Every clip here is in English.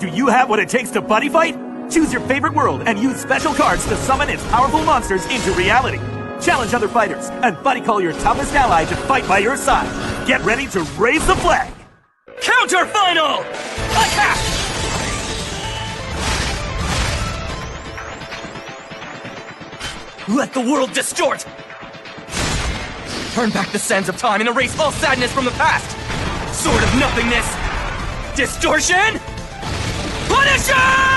Do you have what it takes to buddy fight? Choose your favorite world and use special cards to summon its powerful monsters into reality. Challenge other fighters and buddy call your toughest ally to fight by your side. Get ready to raise the flag. Counter final! Attack! Let the world distort! Turn back the sands of time and erase all sadness from the past! Sword of nothingness! Distortion! Punisher!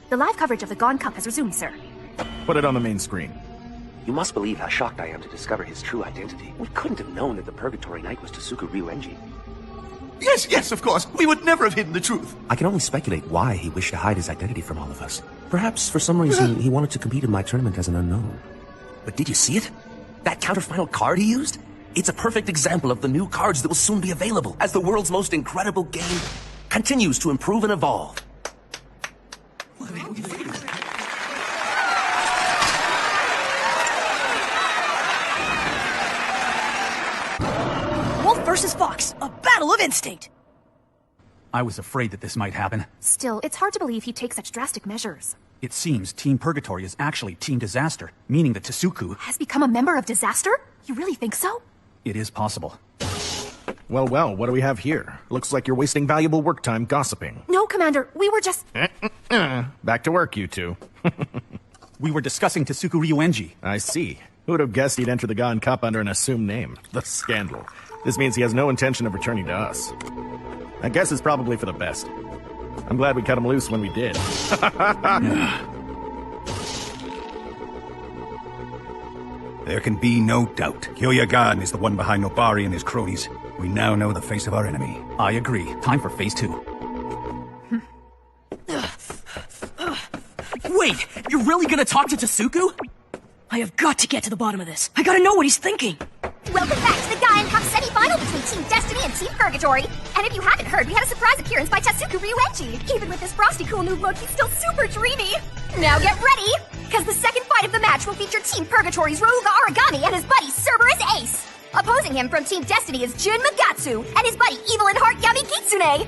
The live coverage of the Gone Cup has resumed, sir. Put it on the main screen. You must believe how shocked I am to discover his true identity. We couldn't have known that the Purgatory Knight was Tasuku ENG. Yes, of course. We would never have hidden the truth. I can only speculate why he wished to hide his identity from all of us. Perhaps for some reason he wanted to compete in my tournament as an unknown. But did you see it? That counterfinal card he used? It's a perfect example of the new cards that will soon be available as the world's most incredible game continues to improve and evolve. Wolf versus Fox, a battle of instinct! I was afraid that this might happen. Still, it's hard to believe he'd take such drastic measures. It seems Team Purgatory is actually Team Disaster, meaning that Tasuku Has become a member of Disaster? You really think so? It is possible. Well, what do we have here? Looks like you're wasting valuable work time gossiping. No, Commander, we were just... Back to work, you two. We were discussing Tasuku ENG. I see. Who would have guessed he'd enter the Gone Cup under an assumed name? The scandal. This means he has no intention of returning to us. I guess it's probably for the best. I'm glad we cut him loose when we did. There can be no doubt. Kyoyagan is the one behind Nobari and his cronies. We now know the face of our enemy. I agree. Time for phase 2. Wait, you're really gonna talk to Tasuku? I have got to get to the bottom of this. I gotta know what he's thinking. Welcome back to the Gaian Cup semi-final between Team Destiny and Team Purgatory. And if you haven't heard, we had a surprise appearance by Tasuku ENG. Even with this frosty cool new look, he's still super dreamy. Now get ready, because the second fight of the match will feature Team Purgatory's Ryuga Aragami and his buddy Cerberus Ace. Opposing him from Team Destiny is Jun Magatsu and his buddy Evil and Heart Yami Kitsune.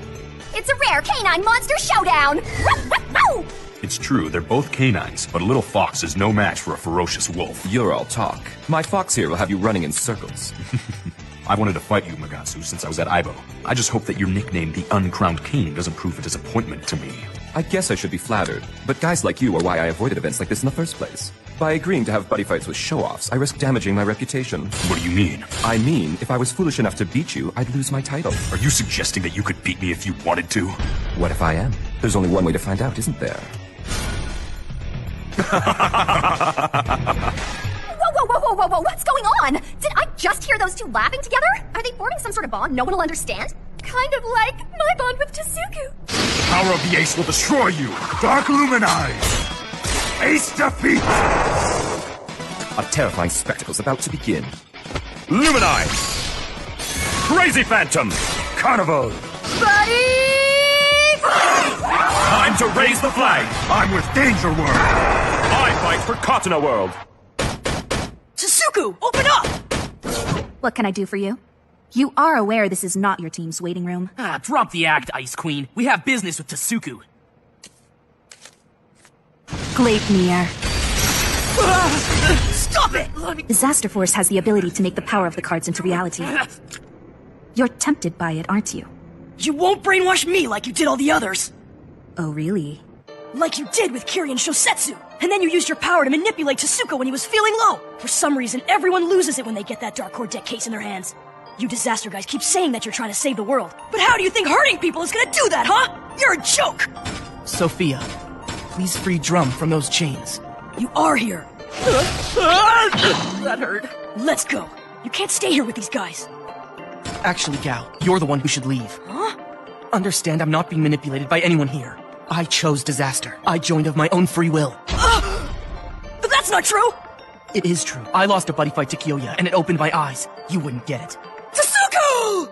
It's a rare canine monster showdown. It's true, they're both canines, but a little fox is no match for a ferocious wolf. You're all talk. My fox here will have you running in circles. I wanted to fight you, Magatsu, since I was at Aibo. I just hope that your nickname, the Uncrowned King, doesn't prove a disappointment to me. I guess I should be flattered, but guys like you are why I avoided events like this in the first place. By agreeing to have buddy fights with show-offs, I risk damaging my reputation. What do you mean? I mean, if I was foolish enough to beat you, I'd lose my title. Are you suggesting that you could beat me if you wanted to? What if I am? There's only one way to find out, isn't there? Whoa, what's going on? Did I just hear those two laughing together? Are they forming some sort of bond no one will understand? Kind of like my bond with Tasuku. Power of the Ace will destroy you! Dark Luminize! Ace defeat! A terrifying spectacle's about to begin. Luminize! Crazy Phantom! Carnival! Buddy! Time to raise the flag! I'm with Danger World! I fight for Katana World! Tasuku, open up! What can I do for you? You are aware this is not your team's waiting room. Ah, drop the act, Ice Queen. We have business with Tasuku. Gleipnir. Stop it! Disaster Force has the ability to make the power of the cards into reality. You're tempted by it, aren't you? You won't brainwash me like you did all the others. Oh, really? Like you did with Kiri and Shosetsu. And then you used your power to manipulate Tasuku when he was feeling low. For some reason, everyone loses it when they get that Dark Core deck case in their hands. You disaster guys keep saying that you're trying to save the world. But how do you think hurting people is gonna do that, huh? You're a joke! Sophia, please free Drum from those chains. You are here. That hurt. Let's go. You can't stay here with these guys. Actually, Gal, you're the one who should leave. Huh? Understand I'm not being manipulated by anyone here. I chose Disaster. I joined of my own free will. But that's not true! It is true. I lost a buddy fight to Kyoya, and it opened my eyes. You wouldn't get it. Tasuku!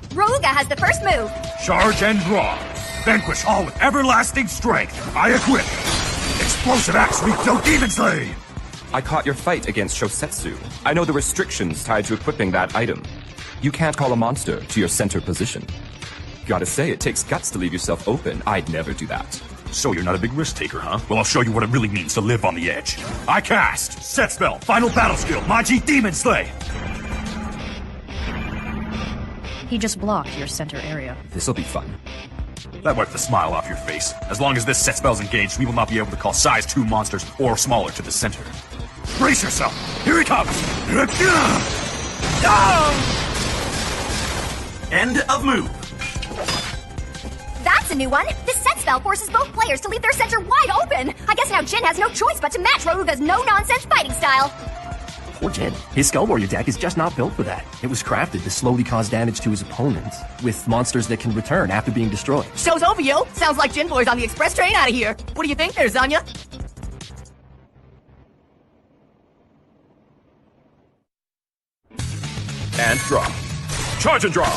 Roga has the first move. Charge and draw. Vanquish all with everlasting strength. I equip. Explosive axe Rikdo Demon Slay. I caught your fight against Shosetsu. I know the restrictions tied to equipping that item. You can't call a monster to your center position. Gotta say, it takes guts to leave yourself open. I'd never do that. So you're not a big risk taker, huh? Well, I'll show you what it really means to live on the edge. I cast Set Spell, Final Battle Skill, Maji Demon Slay. He just blocked your center area. This'll be fun. That wiped the smile off your face. As long as this set spell's engaged, we will not be able to call size 2 monsters or smaller to the center. Brace yourself. Here he comes. End of move. That's a new one. This set spell forces both players to leave their center wide open. I guess now Jin has no choice but to match Roruga's no-nonsense fighting style. Poor Jin. His Skull Warrior deck is just not built for that. It was crafted to slowly cause damage to his opponents, with monsters that can return after being destroyed. Show's over, yo! Sounds like Jin Boy's on the express train out of here. What do you think there, Zanya? And draw. Charge and draw!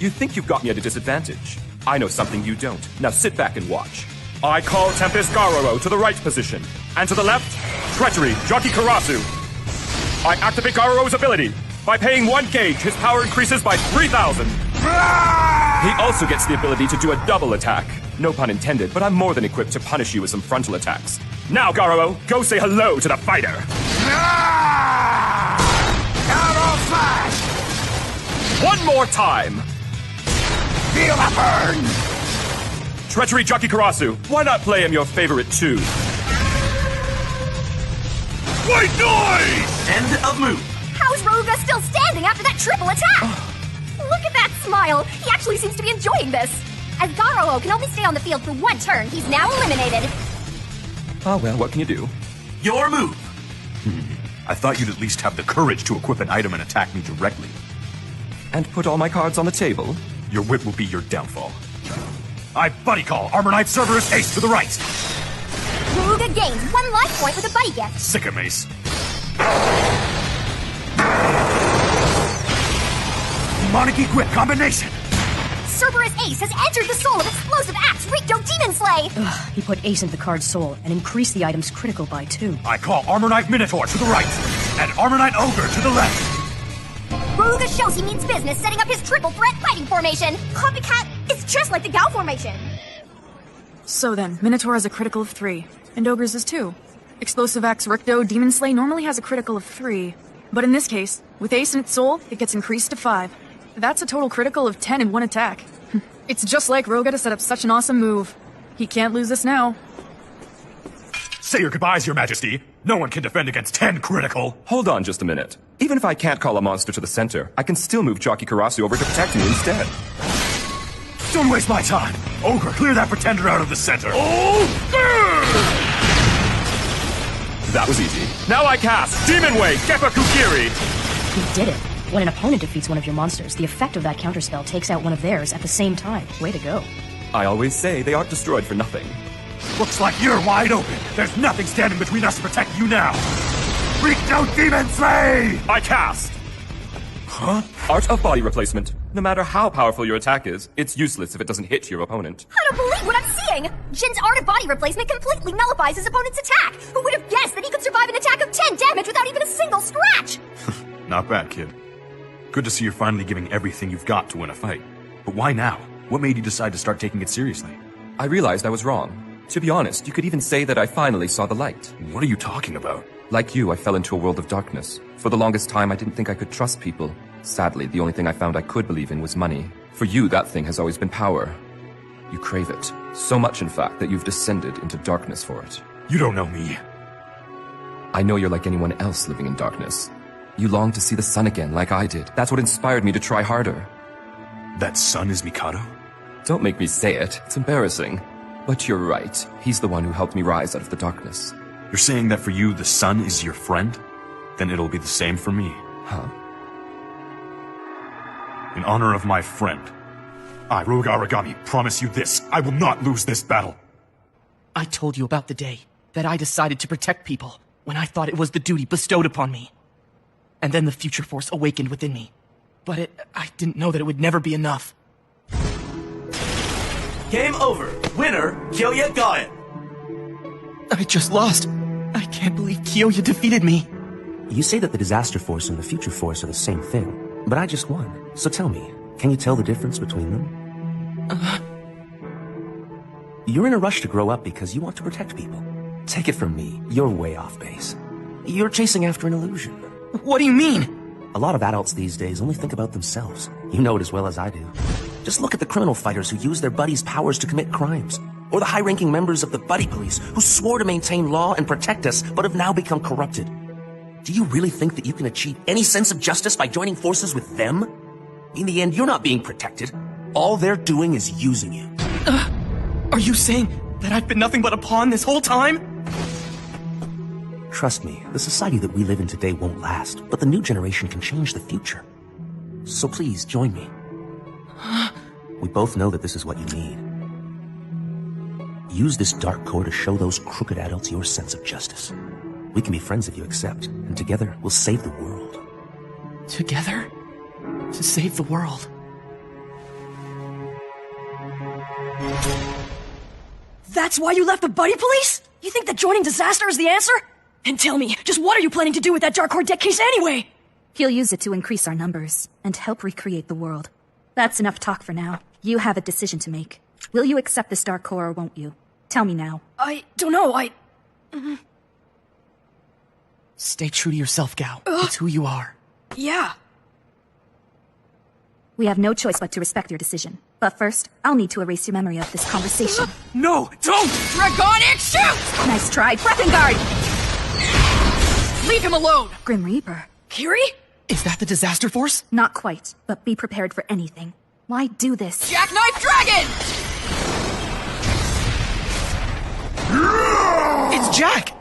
You think you've got me at a disadvantage. I know something you don't. Now sit back and watch. I call Tempest Garoro to the right position. And to the left, Treachery, Jockey Karasu. I activate Garoro's ability. By paying 1 gauge, his power increases by 3,000. He also gets the ability to do a double attack. No pun intended, but I'm more than equipped to punish you with some frontal attacks. Now, Garoro, go say hello to the fighter. Arrow Flash! One more time. Feel the burn! Treachery Jockey Karasu, why not play him your favorite tune? White noise! End of move. How's Roruga still standing after that triple attack? Look at that smile. He actually seems to be enjoying this. As Garou can only stay on the field for 1 turn, he's now eliminated. Oh well, what can you do? Your move. I thought you'd at least have the courage to equip an item and attack me directly. And put all my cards on the table? Your whip will be your downfall. I buddy call Armor Knight Cerberus Ace to the right. Roruga gains 1 life point with a buddy gift. Sick him, Ace. Monarchy Grip combination. Cerberus Ace has entered the soul of Explosive Axe Rikdo Demon Slay. Ugh, he put Ace into the card's soul and increased the item's critical by 2. I call Armor Knight Minotaur to the right, and Armor Knight Ogre to the left. Roruga shows he means business, setting up his triple threat fighting formation. Copycat is just like the Gao formation. So then, Minotaur has a critical of 3, and Ogre's is 2. Explosive Axe Rikdo Demon Slay normally has a critical of 3, but in this case, with Ace in its soul, it gets increased to 5. That's a total critical of 10 in 1 attack. It's just like Roga to set up such an awesome move. He can't lose this now. Say your goodbyes, Your Majesty. No one can defend against 10 critical. Hold on just a minute. Even if I can't call a monster to the center, I can still move Jockey Karasu over to protect me instead. Don't waste my time. Ogre, clear that pretender out of the center. That was easy. Now I cast Demon Way Keppa Kukiri. He did it. When an opponent defeats one of your monsters, the effect of that counterspell takes out one of theirs at the same time. Way to go. I always say they aren't destroyed for nothing. Looks like you're wide open. There's nothing standing between us to protect you now. Rikdo Demon Slay! I cast! Huh? Art of Body Replacement. No matter how powerful your attack is, it's useless if it doesn't hit your opponent. I don't believe what I'm seeing! Jin's Art of Body Replacement completely nullifies his opponent's attack! Who would have guessed that he could survive an attack of 10 damage without even a single scratch? Not bad, kid. Good to see you're finally giving everything you've got to win a fight. But why now? What made you decide to start taking it seriously? I realized I was wrong. To be honest, you could even say that I finally saw the light. What are you talking about? Like you, I fell into a world of darkness. For the longest time, I didn't think I could trust people. Sadly, the only thing I found I could believe in was money. For you, that thing has always been power. You crave it. So much, in fact, that you've descended into darkness for it. You don't know me. I know you're like anyone else living in darkness. You long to see the sun again, like I did. That's what inspired me to try harder. That sun is Mikado? Don't make me say it. It's embarrassing. But you're right. He's the one who helped me rise out of the darkness. You're saying that for you, the sun is your friend? Then it'll be the same for me. Huh? In honor of my friend, I, Rogue Aragami, promise you this. I will not lose this battle. I told you about the day that I decided to protect people when I thought it was the duty bestowed upon me. And then the future force awakened within me. But I didn't know that it would never be enough. Game over. Winner, Kyoya got it. I just lost. I can't believe Kyoya defeated me. You say that the Disaster Force and the Future Force are the same thing, but I just won. So tell me, can you tell the difference between them? You're in a rush to grow up because you want to protect people. Take it from me, you're way off base. You're chasing after an illusion. What do you mean? A lot of adults these days only think about themselves. You know it as well as I do. Just look at the criminal fighters who use their buddies' powers to commit crimes. Or the high-ranking members of the Buddy Police who swore to maintain law and protect us, but have now become corrupted. Do you really think that you can achieve any sense of justice by joining forces with them? In the end, you're not being protected. All they're doing is using you. Are you saying that I've been nothing but a pawn this whole time? Trust me, the society that we live in today won't last, but the new generation can change the future. So please, join me. We both know that this is what you need. Use this dark core to show those crooked adults your sense of justice. We can be friends if you accept, and together we'll save the world. Together? To save the world. That's why you left the Buddy Police? You think that joining Disaster is the answer? And tell me, just what are you planning to do with that Dark Core deck case anyway? He'll use it to increase our numbers and help recreate the world. That's enough talk for now. You have a decision to make. Will you accept this Dark Core or won't you? Tell me now. I don't know, Stay true to yourself, Gao. It's who you are. Yeah. We have no choice but to respect your decision. But first, I'll need to erase your memory of this conversation. No, don't! Dragonic shoot! Nice try, Breath and Guard! Leave him alone! Grim Reaper. Kiri? Is that the Disaster Force? Not quite, but be prepared for anything. Why do this? Jackknife Dragon! It's Jack!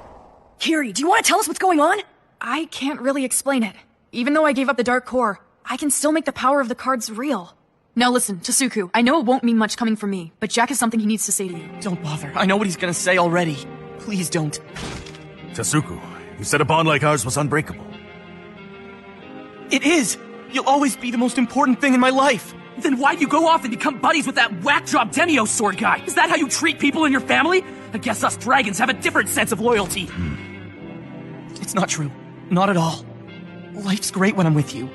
Kiri, do you want to tell us what's going on? I can't really explain it. Even though I gave up the Dark Core, I can still make the power of the cards real. Now listen, Tasuku, I know it won't mean much coming from me, but Jack has something he needs to say to you. Don't bother. I know what he's gonna say already. Please don't. Tasuku, you said a bond like ours was unbreakable. It is! You'll always be the most important thing in my life! Then why'd you go off and become buddies with that whack-job Demio sword guy? Is that how you treat people in your family? I guess us dragons have a different sense of loyalty. It's not true. Not at all. Life's great when I'm with you.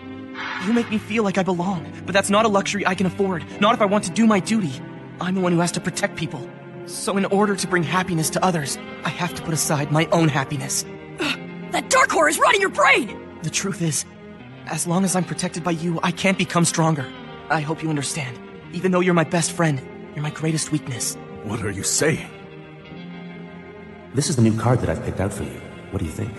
You make me feel like I belong, but that's not a luxury I can afford. Not if I want to do my duty. I'm the one who has to protect people. So in order to bring happiness to others, I have to put aside my own happiness. That Dark Core is rotting your brain! The truth is, as long as I'm protected by you, I can't become stronger. I hope you understand. Even though you're my best friend, you're my greatest weakness. What are you saying? This is the new card that I've picked out for you. What do you think?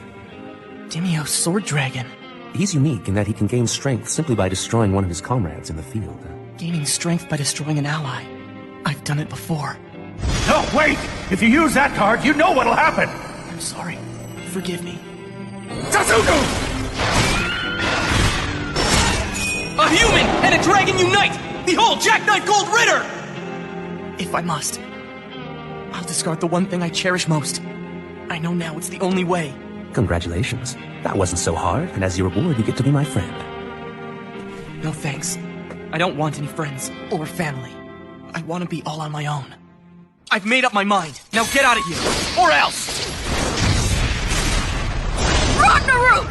Demio's Sword Dragon. He's unique in that he can gain strength simply by destroying one of his comrades in the field. Gaining strength by destroying an ally. I've done it before. No, wait! If you use that card, you know what'll happen! I'm sorry. Forgive me. Tasuku! A human and a dragon unite! Behold, Jackknife Gold Ritter! If I must, I'll discard the one thing I cherish most. I know now it's the only way. Congratulations. That wasn't so hard, and as your reward, you get to be my friend. No thanks. I don't want any friends or family. I want to be all on my own. I've made up my mind. Now get out of here, or else! Ragnarok!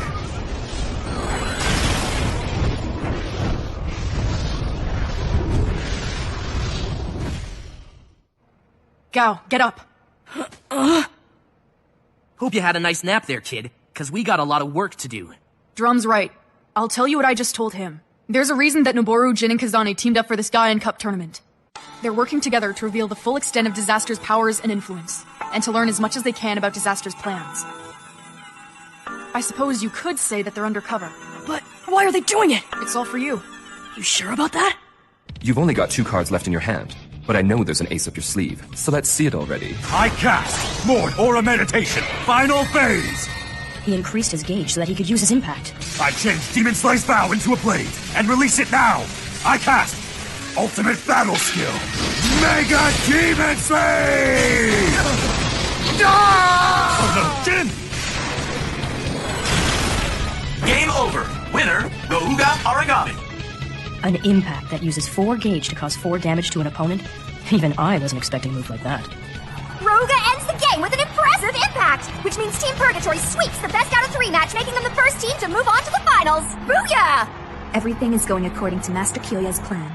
Gao, get up. Hope you had a nice nap there, kid, cause we got a lot of work to do. Drum's right. I'll tell you what I just told him. There's a reason that Noboru, Jin, and Kazane teamed up for this Gaia Cup tournament. They're working together to reveal the full extent of Disaster's powers and influence, and to learn as much as they can about Disaster's plans. I suppose you could say that they're undercover. But why are they doing it? It's all for you. You sure about that? You've only got 2 cards left in your hand, but I know there's an ace up your sleeve, so let's see it already. I cast Lord Aura Meditation, Final Phase! He increased his gauge so that he could use his impact. I changed Demon Slay's Vow into a blade, and release it now! I cast Ultimate Battle Skill, Mega Demon Slay! Oh no, Jin! Game over. Winner, Gouga Origami. An impact that uses 4 gauge to cause 4 damage to an opponent? Even I wasn't expecting a move like that. Rouga ends the game with an impressive impact, which means Team Purgatory sweeps the best out of 3 match, making them the first team to move on to the finals. Booyah! Everything is going according to Master Kyoya's plan.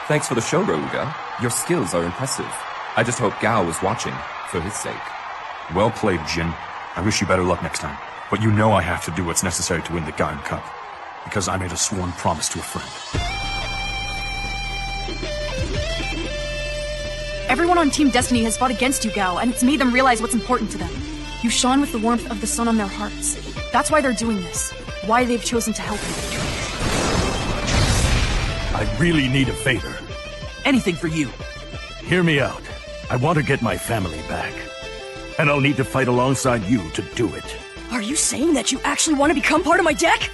Thanks for the show, Rouga. Your skills are impressive. I just hope Gao was watching, for his sake. Well played, Jin. I wish you better luck next time. But you know I have to do what's necessary to win the Gaia Cup. Because I made a sworn promise to a friend. Everyone on Team Destiny has fought against you, Gao, and it's made them realize what's important to them. You shone with the warmth of the sun on their hearts. That's why they're doing this. Why they've chosen to help you. I really need a favor. Anything for you. Hear me out. I want to get my family back. And I'll need to fight alongside you to do it. Are you saying that you actually want to become part of my deck?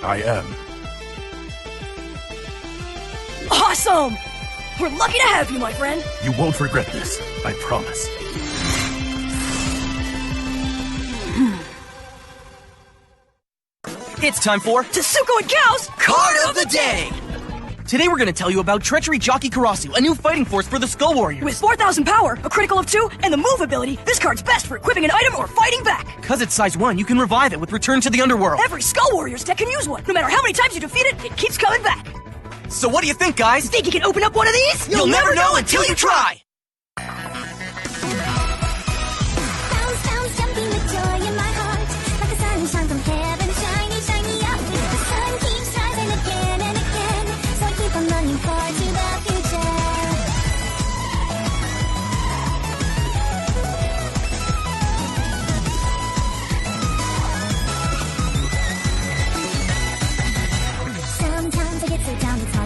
I am. Awesome! We're lucky to have you, my friend. You won't regret this. I promise. It's time for Tasuko and Gao's Card of the Day! Today we're gonna tell you about Treachery Jockey Karasu, a new fighting force for the Skull Warriors. With 4,000 power, a critical of 2, and the move ability, this card's best for equipping an item or fighting back. Cause it's size 1, you can revive it with Return to the Underworld. Every Skull Warriors deck can use one. No matter how many times you defeat it, it keeps coming back. So what do you think, guys? Think you can open up one of these? You'll never know until you try!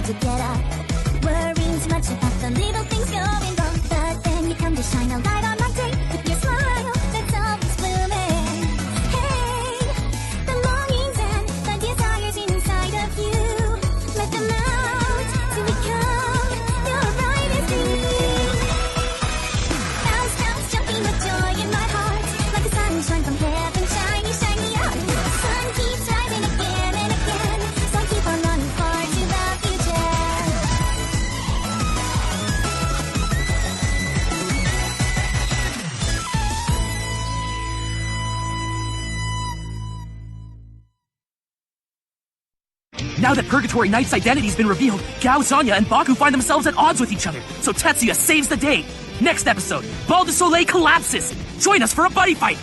To get up, worrying too much about the little things going wrong. But then you come to shine a light on my day with your smile that's always blooming. Hey, the longings and the desires inside of you, let them out to become your brightest dream. Bounce, bounce, jumping with joy in my heart, like the sunshine from heaven, shiny, shiny up. The sun keeps rising again and again, so I keep on running forward to the future. Now that Purgatory Knight's identity's been revealed, Gao, Sonya, and Baku find themselves at odds with each other. So Tetsuya saves the day. Next episode, Ball de Soleil collapses. Join us for a buddy fight.